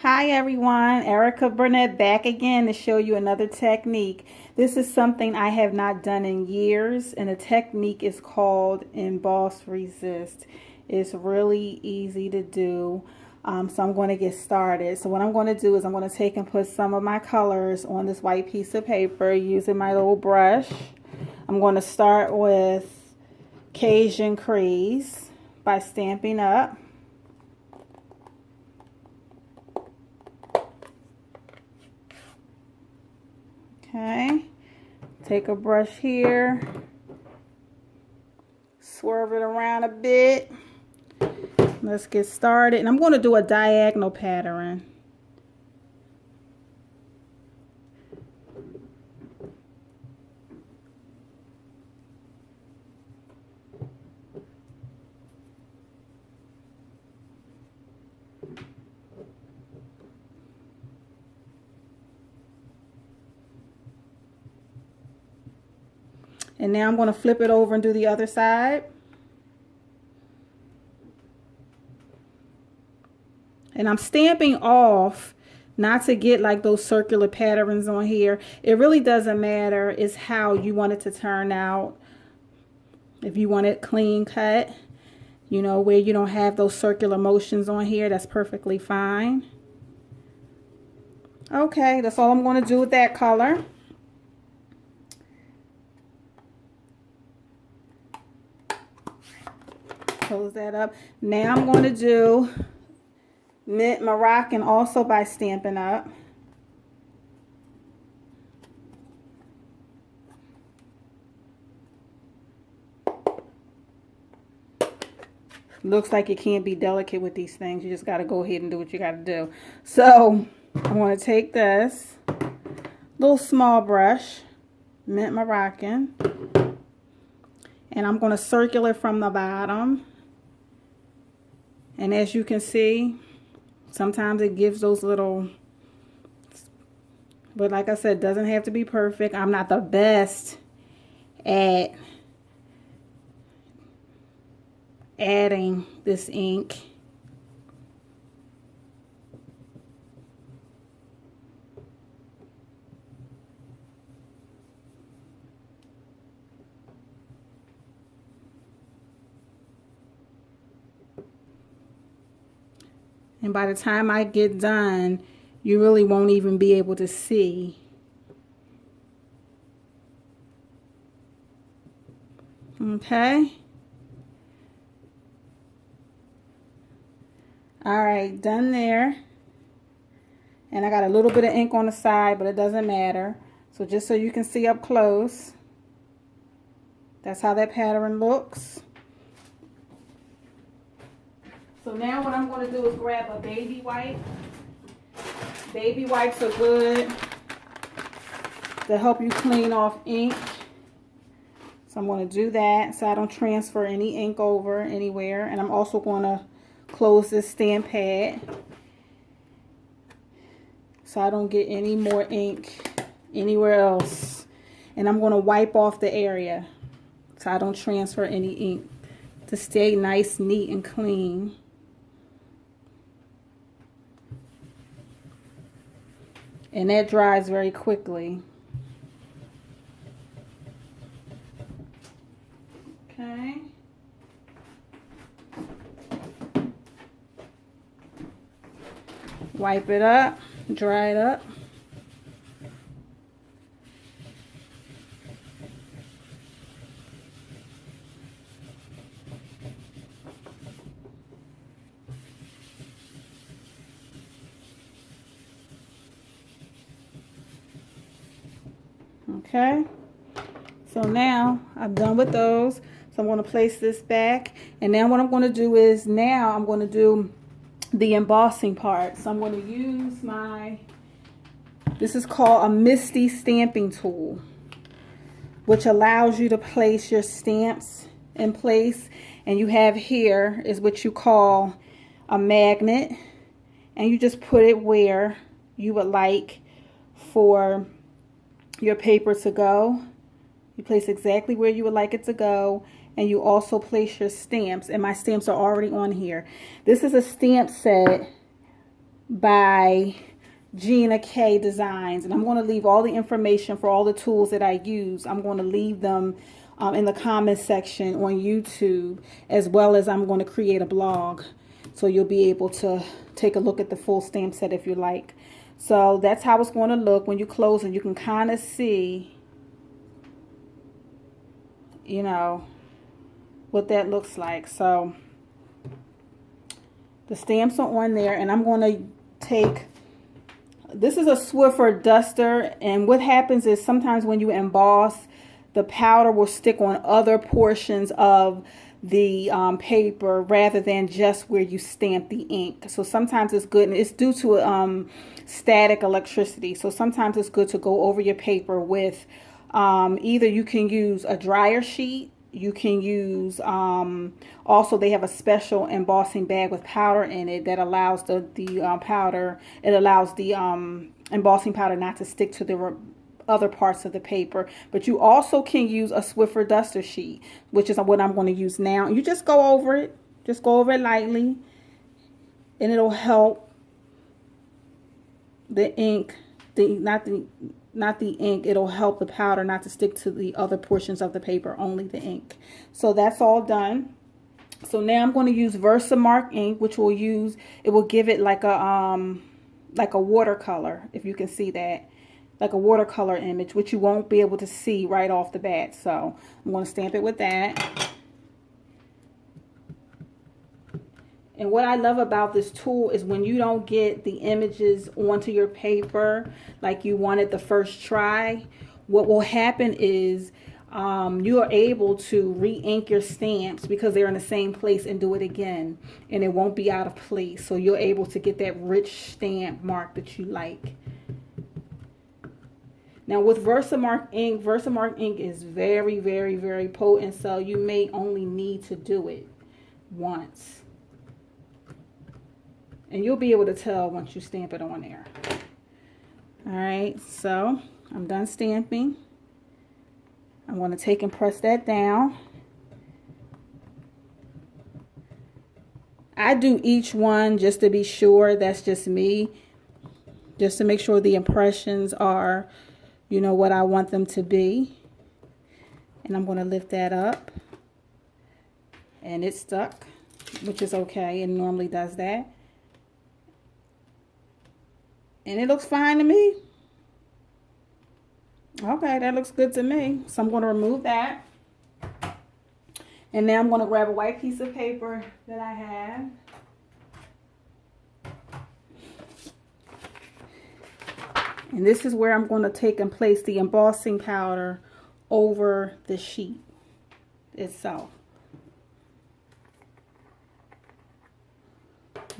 Hi everyone, Erica Burnett back again to show you another technique. This is something I have not done in years, and the technique is called Emboss Resist. It's really easy to do, so I'm going to get started. So what I'm going to do is I'm going to take and put some of my colors on this white piece of paper using my little brush. I'm going to start with Cajun Crease by Stampin' Up. Okay, take a brush here, swerve it around a bit. Let's get started. And I'm going to do a diagonal pattern. And now I'm going to flip it over and do the other side. And I'm stamping off not to get like those circular patterns on here. It really doesn't matter. It's how you want it to turn out. If you want it clean cut, you know, where you don't have those circular motions on here, that's perfectly fine. Okay, that's all I'm going to do with that color. Close that up. Now I'm going to do Mint Moroccan also by Stampin' Up. Looks like you can't be delicate with these things. You just got to go ahead and do what you got to do. So I'm going to take this little small brush, Mint Moroccan, and I'm going to circle it from the bottom. And as you can see, sometimes it gives those little, but like I said, it doesn't have to be perfect. I'm not the best at adding this ink. And by the time I get done, you really won't even be able to see. Okay. All right, done there. And I got a little bit of ink on the side, but it doesn't matter. So just so you can see up close, that's how that pattern looks. So now what I'm going to do is grab a baby wipe. Baby wipes are good to help you clean off ink. So I'm going to do that so I don't transfer any ink over anywhere. And I'm also going to close this stamp pad so I don't get any more ink anywhere else. And I'm going to wipe off the area so I don't transfer any ink to stay nice, neat, and clean. And that dries very quickly. Okay. Wipe it up, dry it up. Okay, so now I'm done with those. So I'm going to place this back. And now what I'm going to do is now I'm going to do the embossing part. So I'm going to use my, this is called a Misty stamping tool, which allows you to place your stamps in place. And you have here is what you call a magnet. And you just put it where you would like for your paper to go. You place exactly where you would like it to go, and you also place your stamps. And my stamps are already on here. This is a stamp set by Gina K Designs, and I'm going to leave all the information for all the tools that I use. I'm going to leave them in the comments section on YouTube, as well as I'm going to create a blog, so you'll be able to take a look at the full stamp set if you like. So that's how it's going to look when you close, and you can kind of see, you know, what that looks like. So the stamps are on there, and I'm going to take, this is a Swiffer duster, and what happens is sometimes when you emboss, the powder will stick on other portions of the paper rather than just where you stamp the ink. So sometimes it's good, and it's due to static electricity. So sometimes it's good to go over your paper with either you can use a dryer sheet. You can use, also they have a special embossing bag with powder in it that allows the powder, it allows the embossing powder not to stick to the other parts of the paper. But you also can use a Swiffer duster sheet, which is what I'm going to use now. You just go over it, lightly, and it'll help the ink, not the ink, it'll help the powder not to stick to the other portions of the paper, only the ink. So that's all done. So now I'm going to use Versamark ink, which will use, it will give it like a watercolor, if you can see that, like a watercolor image, which you won't be able to see right off the bat. So I'm going to stamp it with that. And what I love about this tool is when you don't get the images onto your paper like you wanted the first try, what will happen is you are able to re-ink your stamps because they're in the same place and do it again, and it won't be out of place. So you're able to get that rich stamp mark that you like. Now with Versamark ink is very, very, very potent, so you may only need to do it once. And you'll be able to tell once you stamp it on there. Alright, so I'm done stamping. I'm going to take and press that down. I do each one just to be sure. That's just me. Just to make sure the impressions are, you know, what I want them to be. And I'm going to lift that up. And it's stuck, which is okay. It normally does that. And it looks fine to me. Okay, that looks good to me. So I'm going to remove that. And now I'm going to grab a white piece of paper that I have. And this is where I'm going to take and place the embossing powder over the sheet itself.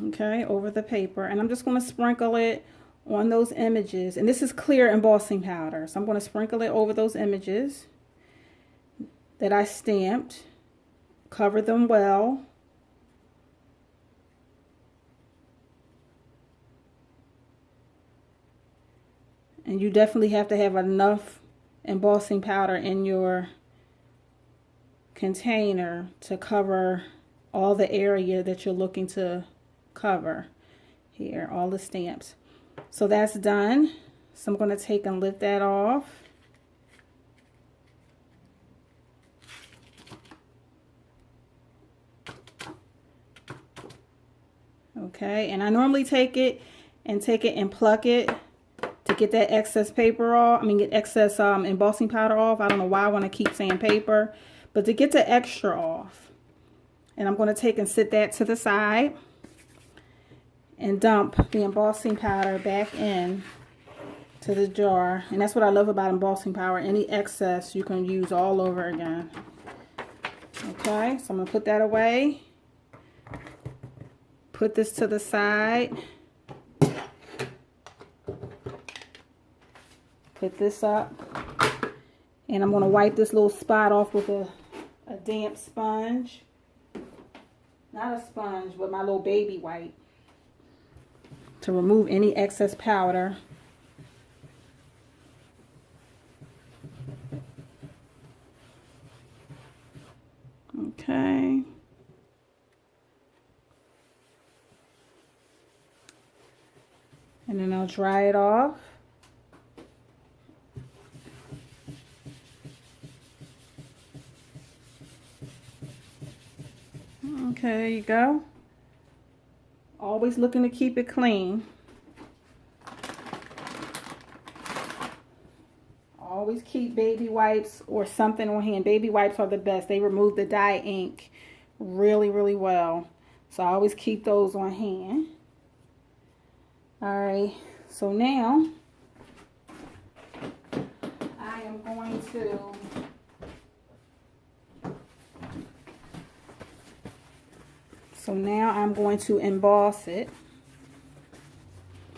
Okay, over the paper. And I'm just going to sprinkle it on those images. And this is clear embossing powder. So I'm going to sprinkle it over those images that I stamped. Cover them well. And you definitely have to have enough embossing powder in your container to cover all the area that you're looking to cover here, all the stamps. So that's done. So I'm going to take and lift that off. Okay, and I normally take it and pluck it to get that excess paper off. I mean, get excess embossing powder off. I don't know why I want to keep saying paper, but to get the extra off. And I'm going to take and sit that to the side and dump the embossing powder back in to the jar. And that's what I love about embossing powder. Any excess you can use all over again. Okay, so I'm going to put that away. Put this to the side. Put this up. And I'm going to wipe this little spot off with a damp sponge. Not a sponge, but my little baby wipe, to remove any excess powder. Okay. And then I'll dry it off. Okay, there you go. Always looking to keep it clean. Always keep baby wipes or something on hand. Baby wipes are the best. They remove the dye ink really, really well. So I always keep those on hand. Alright, so now I am going to emboss it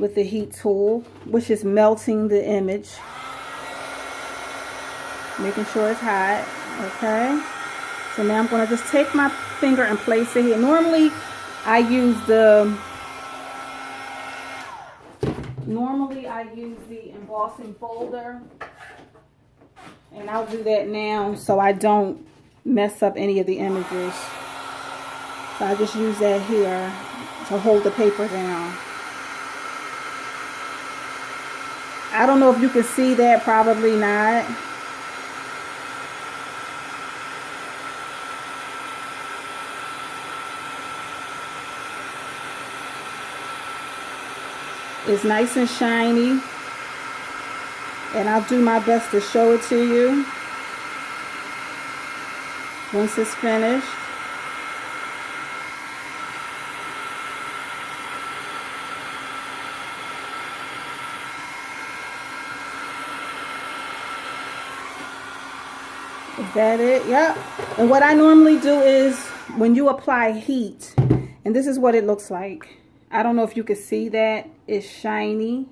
with the heat tool, which is melting the image. Making sure it's hot. Okay. So now I'm going to just take my finger and place it here. Normally I use the embossing folder, and I'll do that now so I don't mess up any of the images. So I just use that here to hold the paper down. I don't know if you can see that, probably not. It's nice and shiny, and I'll do my best to show it to you once it's finished. Is that it? Yep. And what I normally do is when you apply heat, and this is what it looks like. I don't know if you can see that. It's shiny.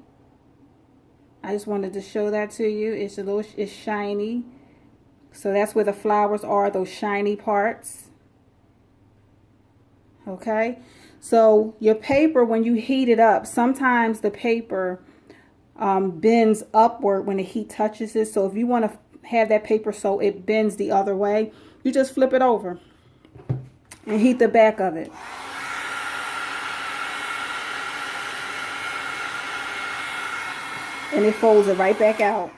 I just wanted to show that to you. It's shiny. So that's where the flowers are, those shiny parts. Okay. So your paper, when you heat it up, sometimes the paper bends upward when the heat touches it. So if you want to have that paper so it bends the other way, you just flip it over and heat the back of it. And it folds it right back out.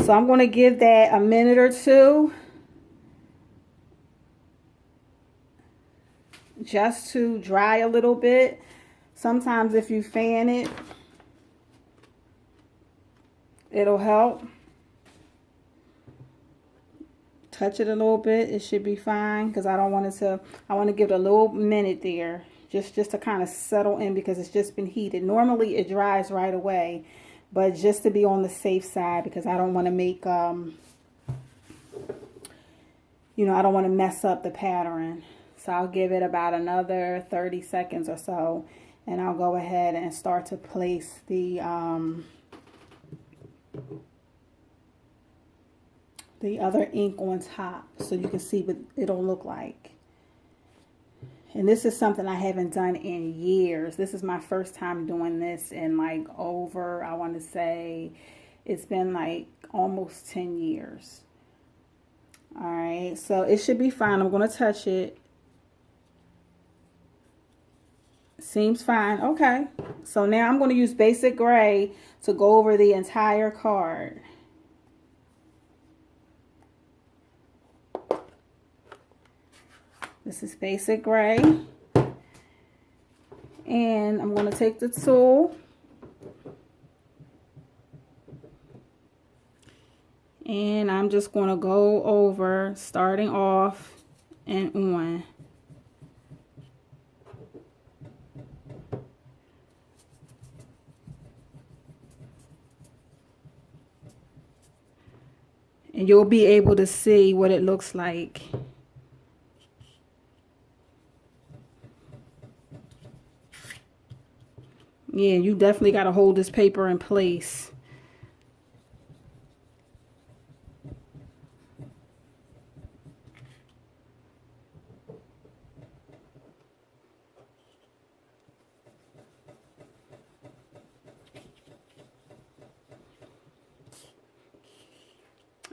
So I'm going to give that a minute or two just to dry a little bit. Sometimes if you fan it, it'll help. Touch it a little bit, it should be fine, because I want to give it a little minute there. Just to kind of settle in, because it's just been heated. Normally it dries right away, but just to be on the safe side, because I don't want to make, I don't want to mess up the pattern. So I'll give it about another 30 seconds or so, and I'll go ahead and start to place the other ink on top, so you can see what it'll look like. And this is something I haven't done in years. This is my first time doing this in like over, I want to say, it's been like almost 10 years. All right, so it should be fine. I'm going to touch it. Seems fine. Okay, so now I'm going to use basic gray to go over the entire card. This is basic gray, and I'm going to take the tool and I'm just going to go over, starting off and on. And you'll be able to see what it looks like. Yeah, you definitely got to hold this paper in place.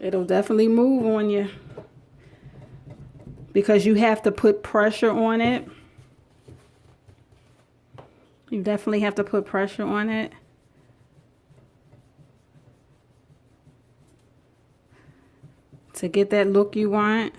It'll definitely move on you, because you have to put pressure on it. You definitely have to put pressure on it. To get that look you want.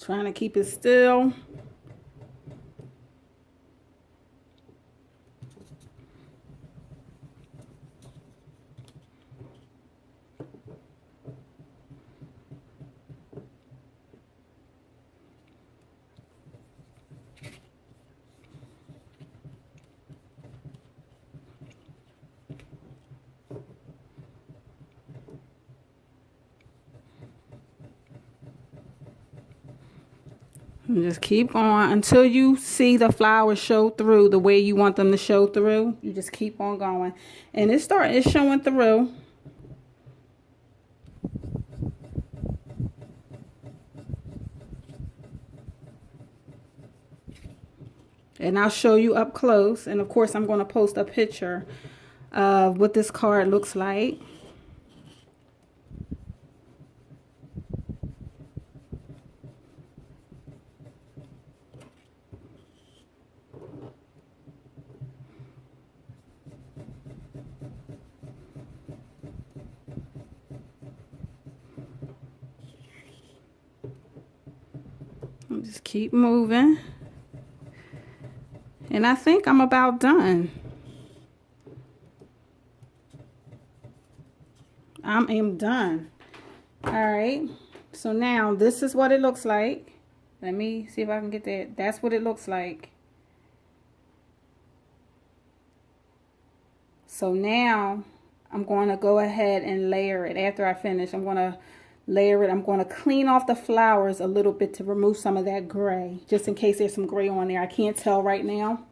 Trying to keep it still. And just keep on until you see the flowers show through the way you want them to show through. You just keep on going. And it's showing through. And I'll show you up close. And of course, I'm going to post a picture of what this card looks like. Just keep moving. And I think I'm about done. I am done. All right. So now this is what it looks like. Let me see if I can get that. That's what it looks like. So now I'm going to go ahead and layer it. After I finish, I'm going to layer it. I'm going to clean off the flowers a little bit to remove some of that gray, just in case there's some gray on there. I can't tell right now,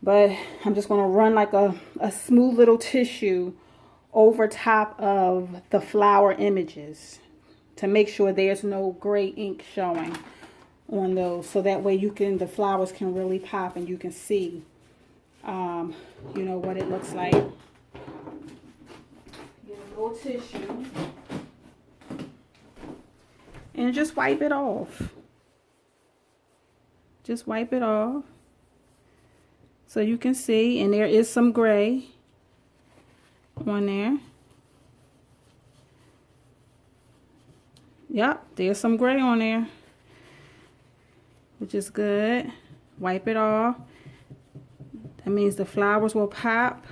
but I'm just going to run like a smooth little tissue over top of the flower images to make sure there's no gray ink showing on those, so that way the flowers can really pop and you can see you know what it looks like. Get a little tissue and just wipe it off. Just wipe it off so you can see. And there is some gray on there. Yep, there's some gray on there, which is good. Wipe it off. That means the flowers will pop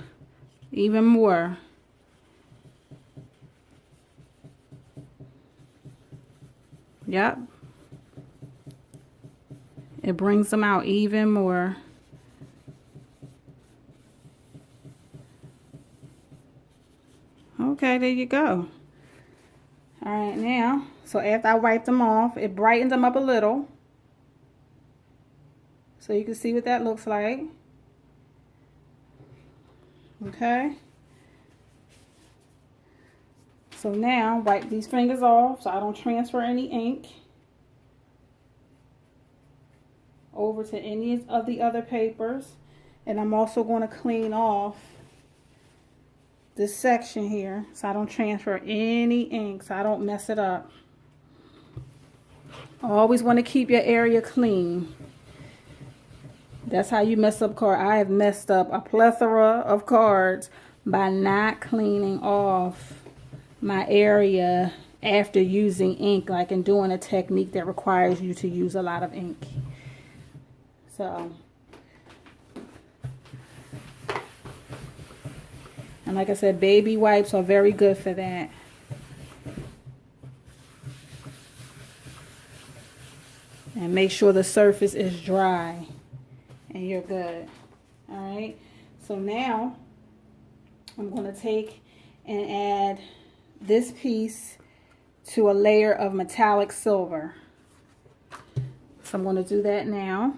even more. Yep. It brings them out even more. Okay, there you go. All right, now, so after I wipe them off, it brightens them up a little. So you can see what that looks like. Okay. So now, wipe these fingers off so I don't transfer any ink over to any of the other papers. And I'm also going to clean off this section here so I don't transfer any ink, so I don't mess it up. Always want to keep your area clean. That's how you mess up cards. I have messed up a plethora of cards by not cleaning off my area after using ink, like in doing a technique that requires you to use a lot of ink. So, and like I said, baby wipes are very good for that. And make sure the surface is dry and you're good. All right, so now I'm going to take and add this piece to a layer of metallic silver. So I'm going to do that now.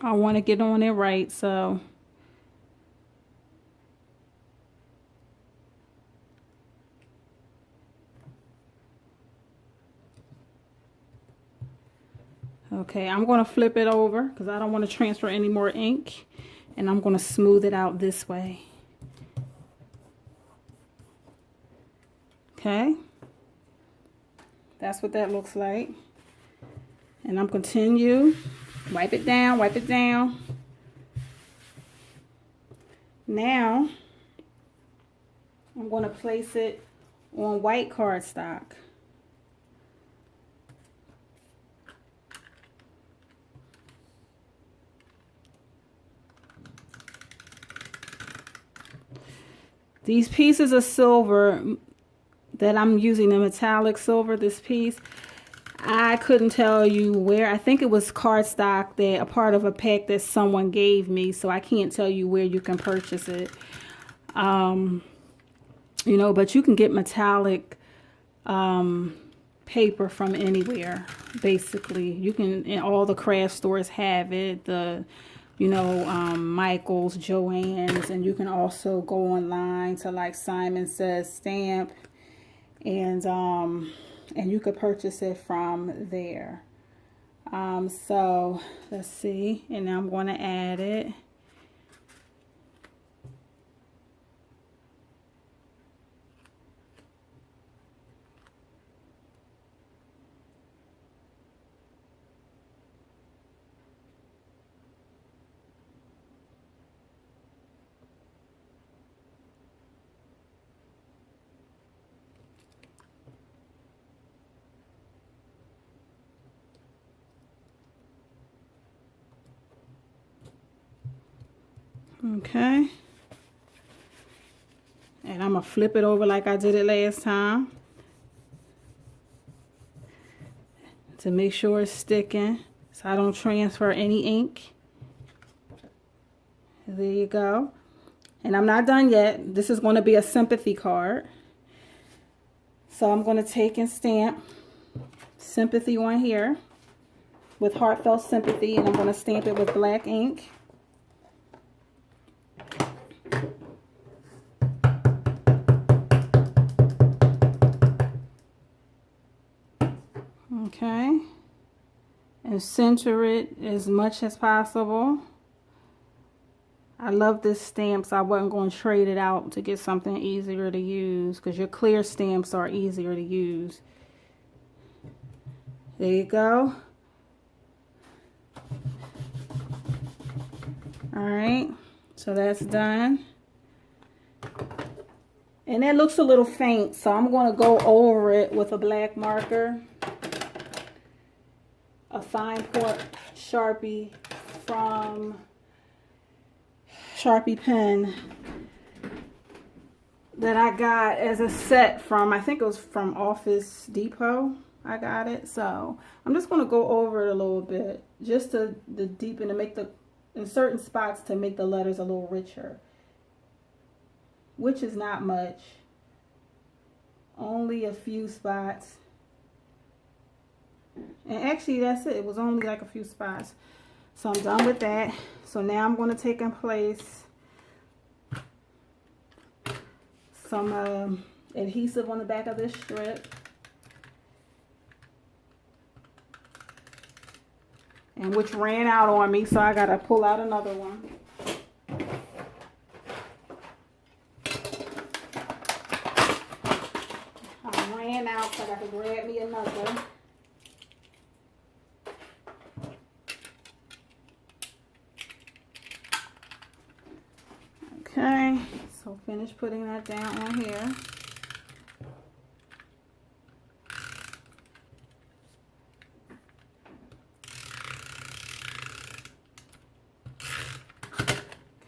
I want to get on it right, so. Okay, I'm going to flip it over because I don't want to transfer any more ink. And I'm going to smooth it out this way. Okay. That's what that looks like. And I'm continue. Wipe it down, wipe it down. Now, I'm going to place it on white cardstock. These pieces of silver that I'm using, the metallic silver, this piece, I couldn't tell you where. I think it was cardstock, that a part of a pack that someone gave me, so I can't tell you where you can purchase it. You know, but you can get metallic paper from anywhere, basically. You can, and all the craft stores have it, the you know, Michael's, Joann's, and you can also go online to like Simon Says Stamp, and you could purchase it from there. So let's see, and now I'm going to add it. Okay, and I'm gonna flip it over like I did it last time to make sure it's sticking, so I don't transfer any ink. There you go. And I'm not done yet. This is going to be a sympathy card, so I'm going to take and stamp sympathy on here with heartfelt sympathy, and I'm going to stamp it with black ink. Okay, and center it as much as possible. I love this stamp, so I wasn't going to trade it out to get something easier to use, because your clear stamps are easier to use. There you go. Alright, so that's done. And it looks a little faint, so I'm going to go over it with a black marker. A fine point Sharpie from Sharpie pen that I got as a set from, I think it was from Office Depot. I got it. So I'm just going to go over it a little bit just to deepen, to make the, in certain spots, to make the letters a little richer, which is not much, only a few spots. And actually that's it. It was only like a few spots. So I'm done with that. So now I'm going to take and place some adhesive on the back of this strip. And which ran out on me, so I got to pull out another one. I ran out, so I got to grab me another. Okay, so finish putting that down on here.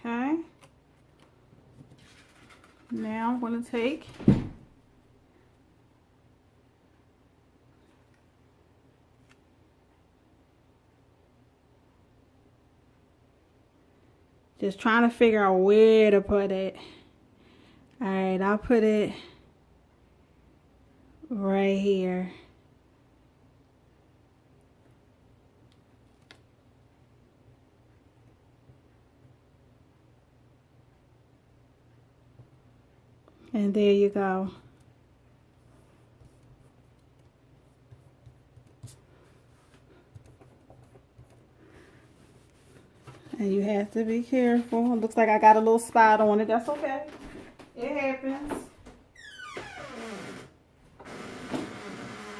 Okay, now I'm going to take just trying to figure out where to put it. All right, I'll put it right here. And there you go. And you have to be careful. It looks like I got a little spot on it. That's okay. It happens.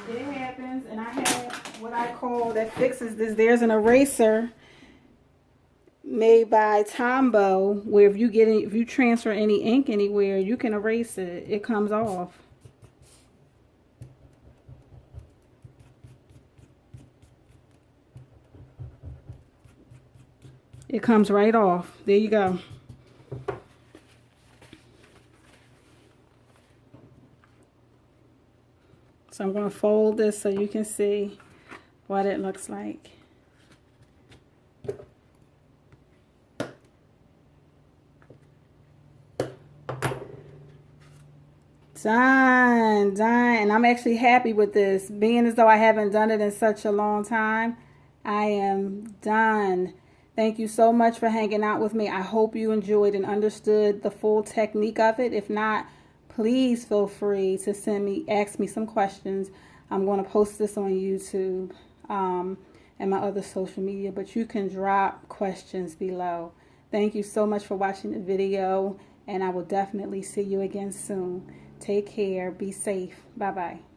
It happens. And I have what I call that fixes this. There's an eraser made by Tombow where if you transfer any ink anywhere, you can erase it. It comes off. It comes right off. There you go. So I'm going to fold this so you can see what it looks like. Done. And I'm actually happy with this. Being as though I haven't done it in such a long time, I am done. Thank you so much for hanging out with me. I hope you enjoyed and understood the full technique of it. If not, please feel free to ask me some questions. I'm going to post this on YouTube and my other social media, but you can drop questions below. Thank you so much for watching the video, and I will definitely see you again soon. Take care. Be safe. Bye-bye.